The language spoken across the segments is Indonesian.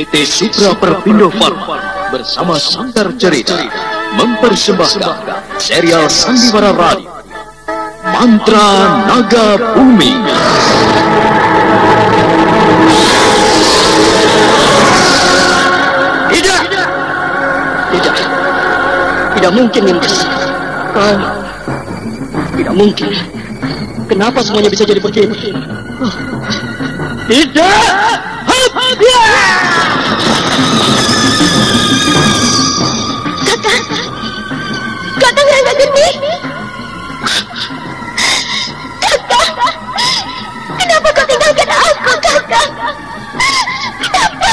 PT Supra Perpindo Pharma bersama Sanggar Cerita mempersembahkan serial Sandiwara Radio Mantra Naga Bumi. Tidak mungkin, Nimas. Tidak mungkin. Kenapa semuanya bisa jadi begini? Tidak! Kakak Rangga Geni. Kakak, kenapa kau tinggalkan aku, Kakak? Kenapa?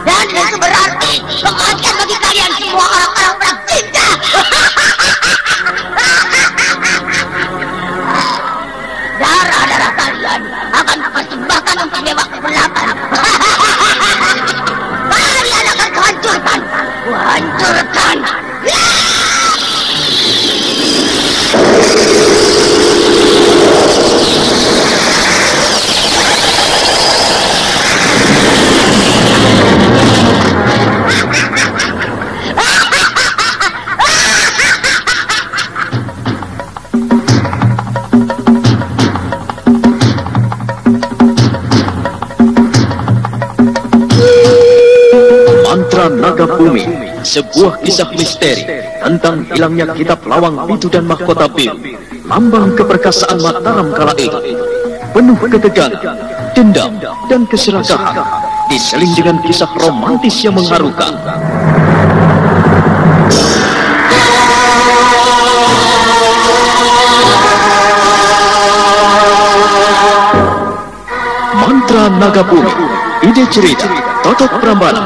Dan itu berarti kematian bagi kalian semua orang-orang bercinta. Darah-darah kalian akan kupersembahkan untuk dewa kegelapan. Kalian akan kuhancurkan. Kuhancurkan. Mantra Naga Bumi, sebuah kisah misteri tentang hilangnya kitab lawang pitu dan mahkota biru, lambang keperkasaan Mataram kala itu. Penuh ketegangan, dendam, dan keserakahan, diseling dengan kisah romantis yang mengharukan. Mantra Naga Bumi, ide cerita Totot Prambanan,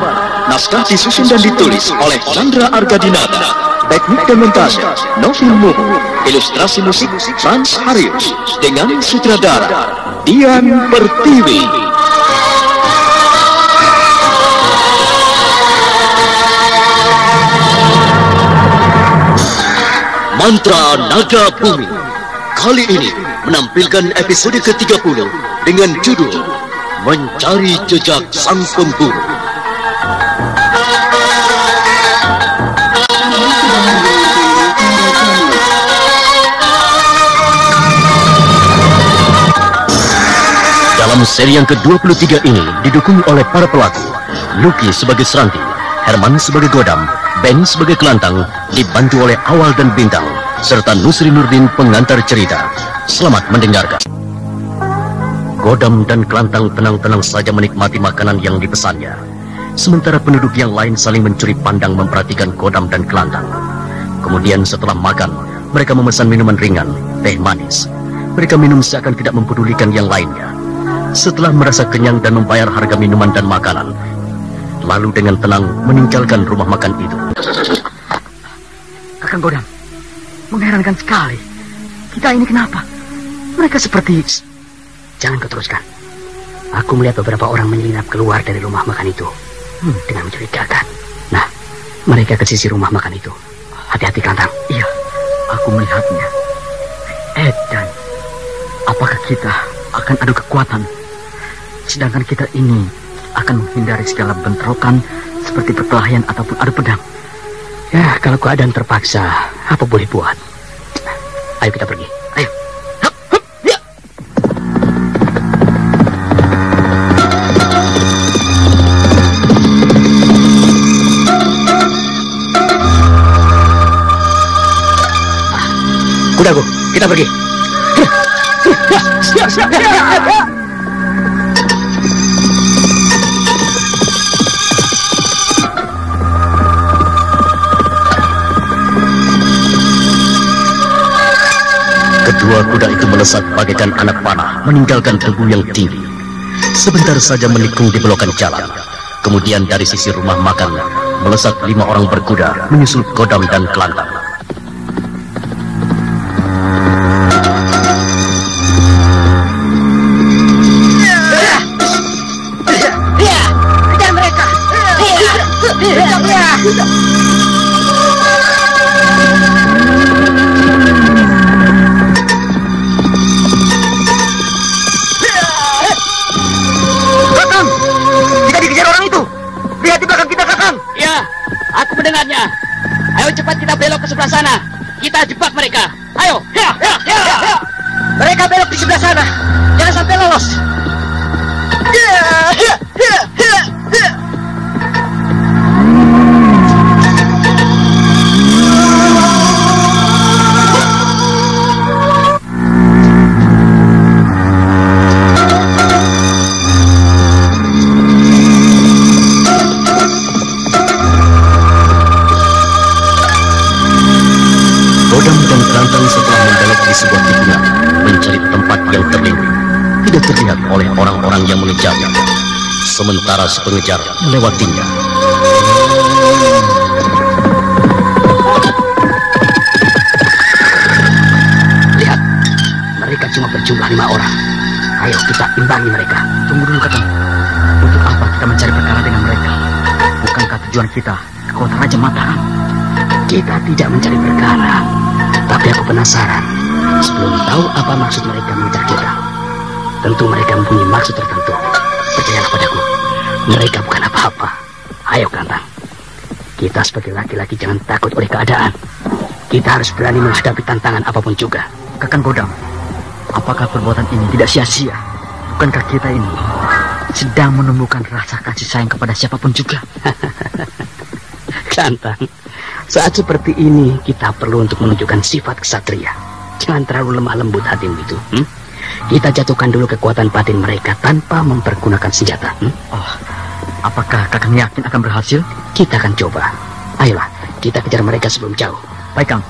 naskah disusun dan ditulis oleh Chandra Argadinata, teknik dan montase Novin Muhu, ilustrasi musik Frans Harius, dengan sutradara Dian Pertiwi. Mantra Naga Bumi kali ini menampilkan episode ke-30 dengan judul Mencari Jejak Sang Pemburu. Dalam seri yang ke-23 ini didukung oleh para pelaku Lucky sebagai Seranti, Herman sebagai Godam, Ben sebagai Kelantang, dibantu oleh Awal dan Bintang, serta Nusri Nurdin pengantar cerita. Selamat mendengarkan. Godam dan Kelantang tenang-tenang saja menikmati makanan yang dipesannya, sementara penduduk yang lain saling mencuri pandang memperhatikan Godam dan Kelantang. Kemudian setelah makan, mereka memesan minuman ringan, teh manis. Mereka minum seakan tidak mempedulikan yang lainnya. Setelah merasa kenyang dan membayar harga minuman dan makanan, lalu dengan tenang meninggalkan rumah makan itu. Kakang Godam, mengherankan sekali. Kita ini kenapa? Mereka seperti... Jangan kau teruskan. Aku melihat beberapa orang menyelinap keluar dari rumah makan itu dengan mencurigakan. Nah, mereka ke sisi rumah makan itu. Hati-hati, Kelantang. Iya, aku melihatnya. Dan apakah kita akan adu kekuatan, sedangkan kita ini akan menghindari segala bentrokan seperti perkelahian ataupun adu pedang? Ya, kalau keadaan terpaksa, apa boleh buat? Ayo kita pergi. Ayo. Kudaku, kita pergi. Kedua kuda itu melesat bagaikan anak panah, meninggalkan tebu yang tinggi. Sebentar saja menikung di belokan jalan. Kemudian dari sisi rumah makan melesat 5 orang berkuda menyusul Kodam dan Kelantang. Kejar mereka. Kakang, kita dikejar orang itu. Lihat di belakang kita, Kakang. Ya, aku mendengarnya. Ayo cepat kita belok ke sebelah sana. Kita jebak mereka. Ayo. Ya. Mereka belok di sebelah sana. Jangan sampai lolos. Kodam dan Kelantang setelah membelok di sebuah tikungan mencari tempat yang terlindung, tidak terlihat oleh orang-orang yang mengejarnya. Sementara si pengejar melewatinya. Lihat, mereka cuma berjumlah 5 orang. Ayo kita imbangi mereka. Tunggu dulu, Kakang. Untuk apa kita mencari perkara dengan mereka? Bukankah tujuan kita ke kota Raja Mataram? Kita tidak mencari perkara. Tapi aku penasaran. Sebelum tahu apa maksud mereka mengejar kita. Tentu mereka mempunyai maksud tertentu. Percayalah padaku. Mereka bukan apa-apa. Ayo, Kelantang. Kita sebagai laki-laki jangan takut oleh keadaan. Kita harus berani menghadapi tantangan apapun juga. Kakang Kodam, apakah perbuatan ini tidak sia-sia? Bukankah kita ini sedang menumbuhkan rasa kasih sayang kepada siapapun juga? Kelantang, saat seperti ini kita perlu untuk menunjukkan sifat kesatria. Jangan terlalu lemah lembut hatimu itu. Kita jatuhkan dulu kekuatan batin mereka tanpa mempergunakan senjata. Oh, apakah Kakang yakin akan berhasil? Kita akan coba. Ayolah, kita kejar mereka sebelum jauh. Baik, Kang.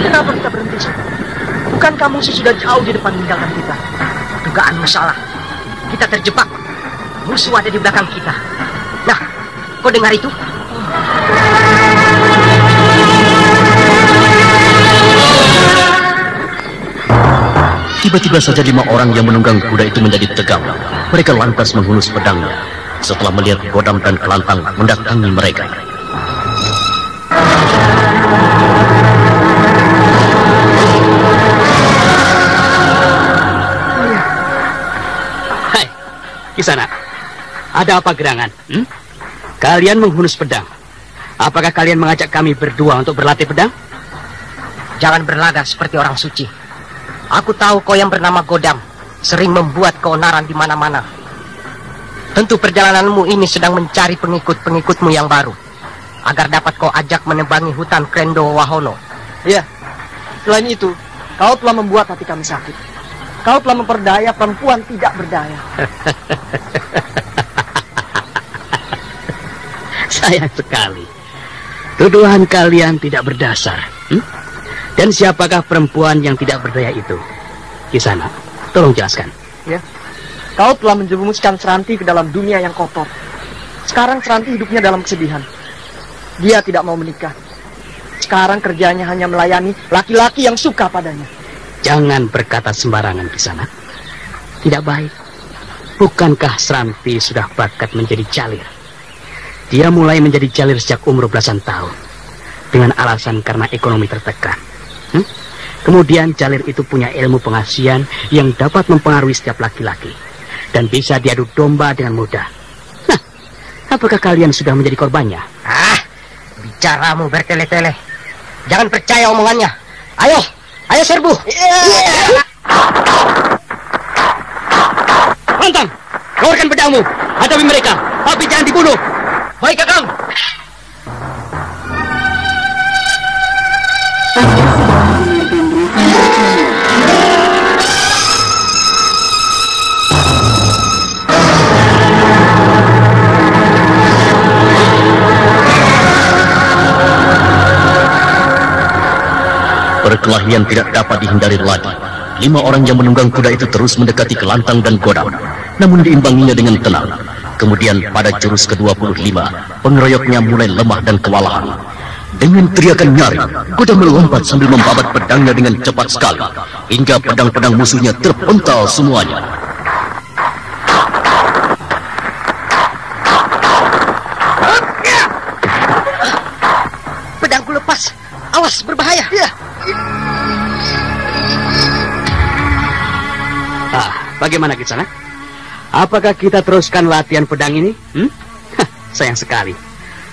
Kenapa kita berhenti? Bukankah musuh sudah jauh di depan meninggalkan kita? Dugaanmu salah. Kita terjebak. Musuh ada di belakang kita. Nah, kau dengar itu? Tiba-tiba saja 5 orang yang menunggang kuda itu menjadi tegang. Mereka lantas menghunus pedangnya setelah melihat Kodam dan Kelantang mendatangi mereka. Hai, Kisana. Ada apa gerangan? Kalian menghunus pedang. Apakah kalian mengajak kami berdua untuk berlatih pedang? Jangan berlagak seperti orang suci. Aku tahu kau yang bernama Kodam sering membuat keonaran di mana-mana. Tentu perjalananmu ini sedang mencari pengikut-pengikutmu yang baru agar dapat kau ajak menebangi hutan Krendo Wahono. Iya. Selain itu, kau telah membuat hati kami sakit. Kau telah memperdaya perempuan tidak berdaya. Sayang sekali. Tuduhan kalian tidak berdasar. Dan siapakah perempuan yang tidak berdaya itu? Kisana, tolong jelaskan. Ya. Kau telah menjerumuskan Seranti ke dalam dunia yang kotor. Sekarang Seranti hidupnya dalam kesedihan. Dia tidak mau menikah. Sekarang kerjanya hanya melayani laki-laki yang suka padanya. Jangan berkata sembarangan, Kisana. Tidak baik. Bukankah Seranti sudah bakat menjadi jalir? Dia mulai menjadi jalir sejak umur belasan tahun. Dengan alasan karena ekonomi tertekan. Kemudian jalir itu punya ilmu pengasihan yang dapat mempengaruhi setiap laki-laki. Dan bisa diadu domba dengan mudah. Nah, Apakah kalian sudah menjadi korbannya? Bicaramu bertele-tele. Jangan percaya omongannya. Ayo serbu. Lantang, keluarkan pedangmu. Hadapi mereka, tapi jangan dibunuh. Baik, Kakang. Perkelahian tidak dapat dihindari lagi. 5 orang yang menunggang kuda itu terus mendekati Kelantang dan Godam, namun diimbanginya dengan tenang. Kemudian pada jurus ke-25, pengeroyoknya mulai lemah dan kewalahan. Dengan teriakan nyaring, Godam melompat sambil membabat pedangnya dengan cepat sekali, hingga pedang-pedang musuhnya terpental semuanya. Pedangku lepas. Awas, berbahaya. Bagaimana Kisana? Apakah kita teruskan latihan pedang ini? Sayang sekali.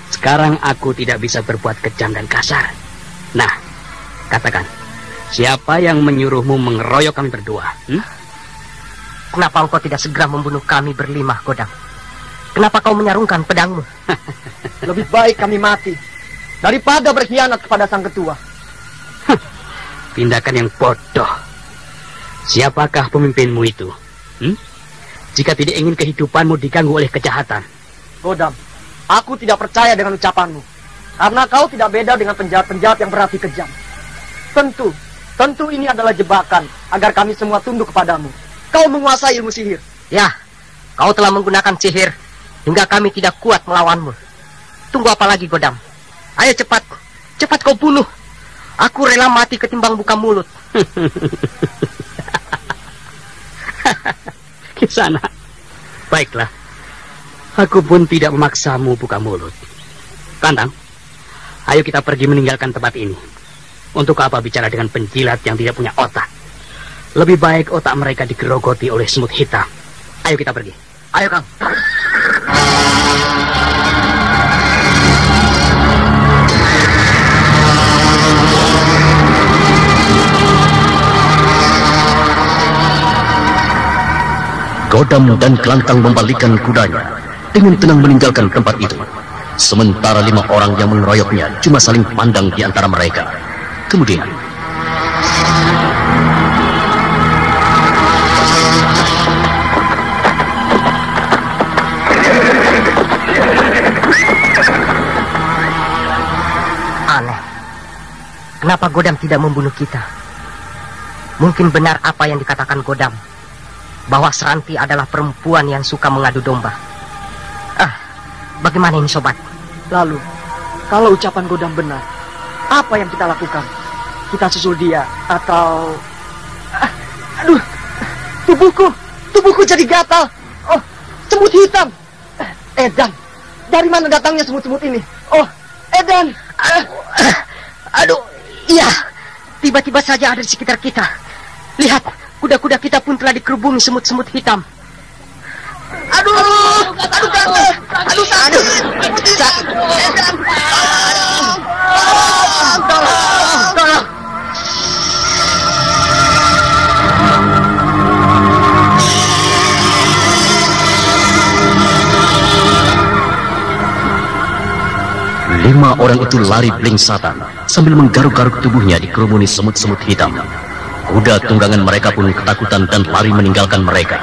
Sekarang aku tidak bisa berbuat kejam dan kasar. Nah, katakan, siapa yang menyuruhmu mengeroyok kami berdua? Kenapa engkau tidak segera membunuh kami berlima, Godam? Kenapa kau menyarungkan pedangmu? Lebih baik kami mati daripada berkhianat kepada sang ketua. Tindakan yang bodoh. Siapakah pemimpinmu itu? Jika tidak ingin kehidupanmu diganggu oleh kejahatan. Godam, aku tidak percaya dengan ucapanmu. Karena kau tidak beda dengan penjahat-penjahat yang berhati kejam. Tentu ini adalah jebakan agar kami semua tunduk kepadamu. Kau menguasai ilmu sihir. Ya, kau telah menggunakan sihir hingga kami tidak kuat melawanmu. Tunggu apa lagi, Godam? Ayo cepat kau bunuh. Aku rela mati ketimbang buka mulut. Kisana, baiklah. Aku pun tidak memaksamu buka mulut. Kantang, ayo kita pergi meninggalkan tempat ini. Untuk apa bicara dengan penjilat yang tidak punya otak? Lebih baik otak mereka digerogoti oleh semut hitam. Ayo kita pergi. Ayo, Kang. Godam dan Kelantang membalikkan kudanya, dengan tenang meninggalkan tempat itu. Sementara 5 orang yang mengeroyoknya cuma saling pandang di antara mereka. Kemudian aneh. Kenapa Godam tidak membunuh kita? Mungkin benar apa yang dikatakan Godam, bahwa Seranti adalah perempuan yang suka mengadu domba. Bagaimana ini, sobat? Lalu, kalau ucapan Godam benar, apa yang kita lakukan? Kita susul dia atau... Aduh, tubuhku jadi gatal. Oh, semut hitam. Edan, dari mana datangnya semut-semut ini? Oh, Edan. Aduh, iya. Tiba-tiba saja ada di sekitar kita. Lihat, kuda-kuda kita pun telah dikerubungi semut-semut hitam. Aduh, tolong. Lima orang itu lari blingsatan sambil menggaruk-garuk tubuhnya dikerumuni semut-semut hitam. Kuda tunggangan mereka pun ketakutan dan lari meninggalkan mereka.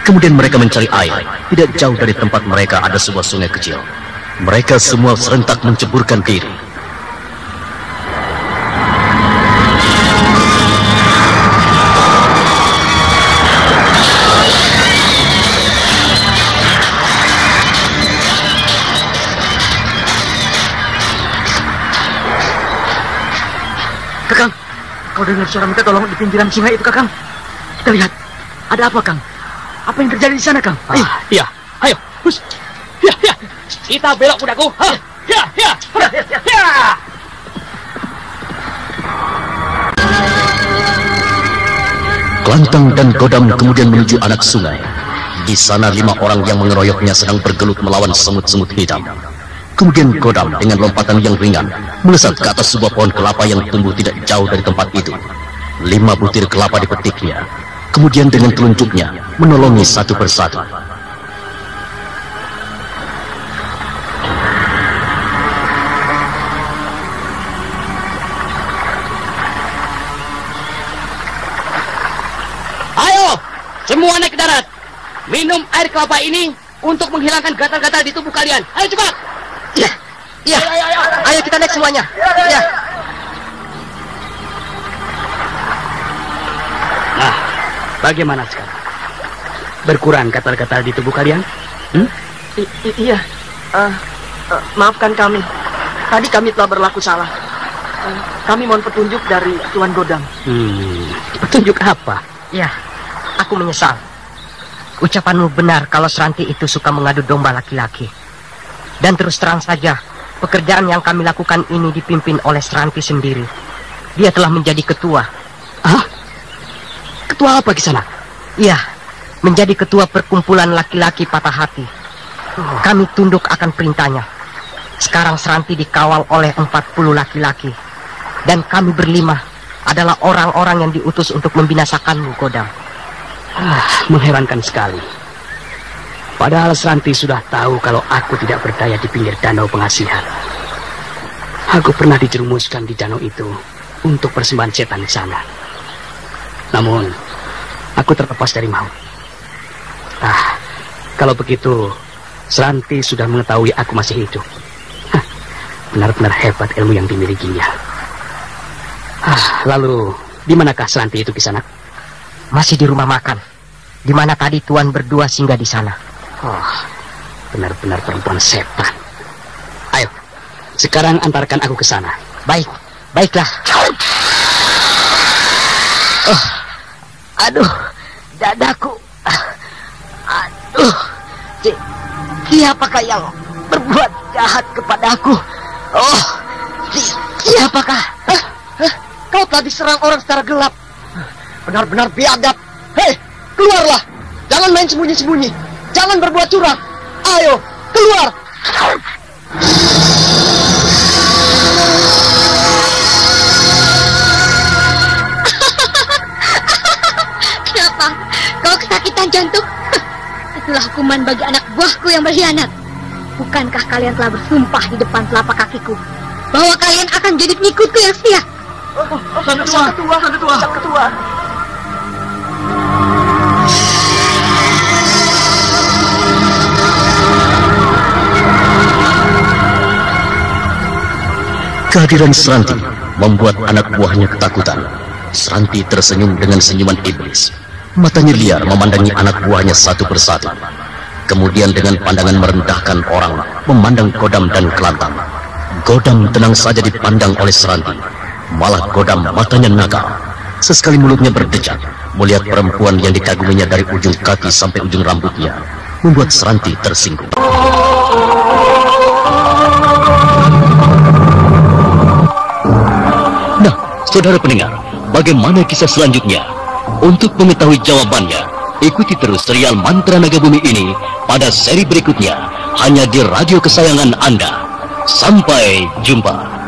Kemudian mereka mencari air. Tidak jauh dari tempat mereka ada sebuah sungai kecil. Mereka semua serentak menceburkan diri. Kakang, kau dengar suara minta tolong di pinggiran sungai itu, Kakang? Kita lihat, ada apa, Kang? Apa yang terjadi di sana, Kang? Iya, ayo, hus. Ya, kita belok kudaku. Ya. Kelantang dan Godam kemudian menuju anak sungai. Di sana 5 orang yang mengeroyoknya sedang bergelut melawan semut-semut hitam. Kemudian Godam dengan lompatan yang ringan melesat ke atas sebuah pohon kelapa yang tumbuh tidak jauh dari tempat itu. 5 butir kelapa dipetiknya. Kemudian dengan telunjuknya menolongi satu persatu. Ayo, semua naik ke darat. Minum air kelapa ini untuk menghilangkan gatal-gatal di tubuh kalian. Ayo cepat. Iya, iya. Ayo kita naik semuanya. Iya. Nah, bagaimana sekarang? Berkurang gatal-gatal di tubuh kalian? Iya. Maafkan kami. Tadi kami telah berlaku salah. Kami mohon petunjuk dari Tuan Godam. Petunjuk apa? Iya, aku menyesal. Ucapanmu benar kalau Seranti itu suka mengadu domba laki-laki. Dan terus terang saja, pekerjaan yang kami lakukan ini dipimpin oleh Seranti sendiri. Dia telah menjadi ketua. Hah? Ketua apa Kisanak? Iya, menjadi ketua perkumpulan laki-laki patah hati. Kami tunduk akan perintahnya. Sekarang Seranti dikawal oleh 40 laki-laki. Dan kami berlima adalah orang-orang yang diutus untuk membinasakanmu, Godam. Mengherankan sekali. Padahal Seranti sudah tahu kalau aku tidak berdaya di pinggir danau pengasihan. Aku pernah dijerumuskan di danau itu untuk persembahan setan di sana. Namun, aku terlepas dari maut. Kalau begitu, Seranti sudah mengetahui aku masih hidup. Benar-benar hebat ilmu yang dimilikinya. Lalu, di manakah Seranti itu Kisanak? Masih di rumah makan, di mana tadi Tuan berdua singgah di sana. Benar-benar perempuan setan. Ayo, sekarang antarkan aku ke sana. Baiklah. Aduh, dadaku. Aduh, siapakah yang berbuat jahat kepadaku? Siapakah? Kau telah diserang orang secara gelap. Benar-benar biadab. Hei, keluarlah. Jangan main sembunyi-sembunyi. Jangan berbuat curang. Ayo, keluar. Kenapa? Kau kesakitan jantung? Itulah hukuman bagi anak buahku yang berkhianat. Bukankah kalian telah bersumpah di depan telapak kakiku bahwa kalian akan jadi pengikutku yang setia? Sang ketua. Kehadiran Seranti membuat anak buahnya ketakutan. Seranti tersenyum dengan senyuman iblis. Matanya liar memandangi anak buahnya satu persatu. Kemudian dengan pandangan merendahkan orang, memandang Godam dan Kelantang. Godam tenang saja dipandang oleh Seranti. Malah Godam matanya nakal. Sesekali mulutnya berdecak, melihat perempuan yang dikaguminya dari ujung kaki sampai ujung rambutnya, membuat Seranti tersinggung. Nah, saudara pendengar, bagaimana kisah selanjutnya? Untuk mengetahui jawabannya, ikuti terus serial Mantra Naga Bumi ini pada seri berikutnya, hanya di radio kesayangan Anda. Sampai jumpa.